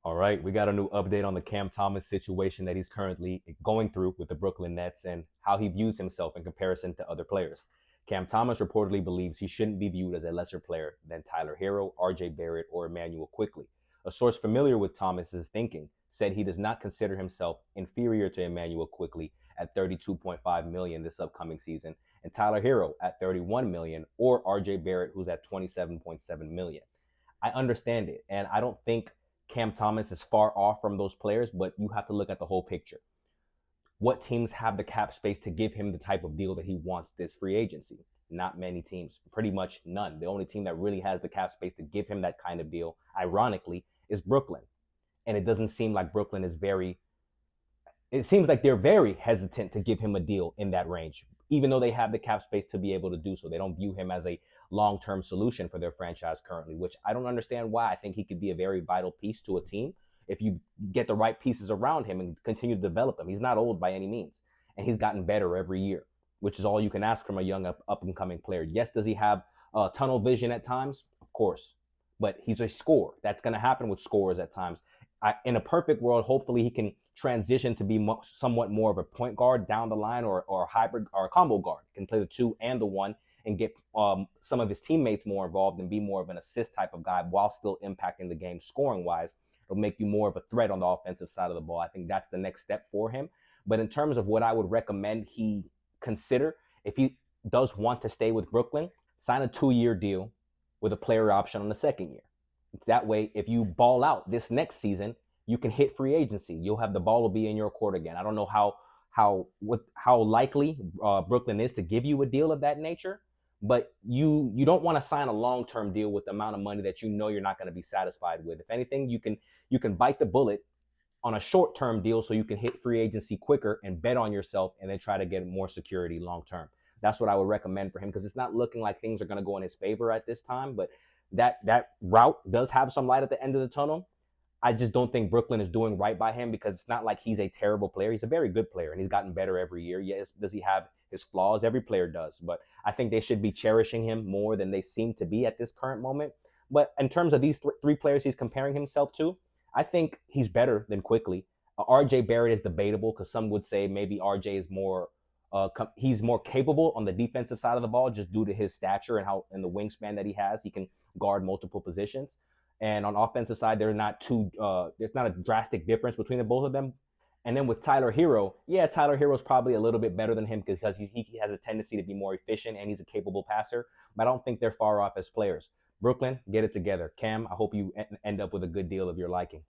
All right, we got a new update on the Cam Thomas situation that he's currently going through with the Brooklyn Nets and how he views himself in comparison to other players. Cam Thomas reportedly believes he shouldn't be viewed as a lesser player than Tyler Herro, RJ Barrett, or Emmanuel Quickley. A source familiar with Thomas's thinking said he does not consider himself inferior to Emmanuel Quickley at 32.5 million this upcoming season, and Tyler Herro at 31 million, or RJ Barrett, who's at 27.7 million. I understand it, and I don't think Cam Thomas is far off from those players, but you have to look at the whole picture. What teams have the cap space to give him the type of deal that he wants this free agency? Not many teams, pretty much none. The only team that really has the cap space to give him that kind of deal, ironically, is Brooklyn. And it doesn't seem like Brooklyn is it seems like they're very hesitant to give him a deal in that range, even though they have the cap space to be able to do so. They don't view him as a long-term solution for their franchise currently, which I don't understand why. I think he could be a very vital piece to a team if you get the right pieces around him and continue to develop him. He's not old by any means, and he's gotten better every year, which is all you can ask from a young up-and-coming player. Yes, does he have tunnel vision at times? Of course, but he's a scorer. That's going to happen with scorers at times. In a perfect world, hopefully he can transition to be somewhat more of a point guard down the line, or a hybrid or a combo guard. He can play the two and the one and get some of his teammates more involved and be more of an assist type of guy while still impacting the game scoring wise. It'll make you more of a threat on the offensive side of the ball. I think that's the next step for him. But in terms of what I would recommend he consider, if he does want to stay with Brooklyn, sign a 2-year deal with a player option on the second year. That way, if you ball out this next season, you can hit free agency. You'll have the ball will be in your court again. I don't know how likely Brooklyn is to give you a deal of that nature, but you don't want to sign a long-term deal with the amount of money that you know you're not going to be satisfied with. If anything, you can bite the bullet on a short-term deal so you can hit free agency quicker and bet on yourself and then try to get more security long-term. That's what I would recommend for him, because it's not looking like things are going to go in his favor at this time, but that route does have some light at the end of the tunnel. I just don't think Brooklyn is doing right by him, because it's not like he's a terrible player. He's a very good player, and he's gotten better every year. Yes, does he have his flaws? Every player does. But I think they should be cherishing him more than they seem to be at this current moment. But in terms of these three players he's comparing himself to, I think he's better than Quickley. RJ Barrett is debatable, because some would say maybe RJ is more he's more capable on the defensive side of the ball just due to his stature and the wingspan that he has. He can guard multiple positions. And on offensive side, there's not a drastic difference between the both of them. And then with Tyler Herro, yeah, Tyler Herro's probably a little bit better than him because he has a tendency to be more efficient and he's a capable passer. But I don't think they're far off as players. Brooklyn, get it together. Cam, I hope you end up with a good deal of your liking.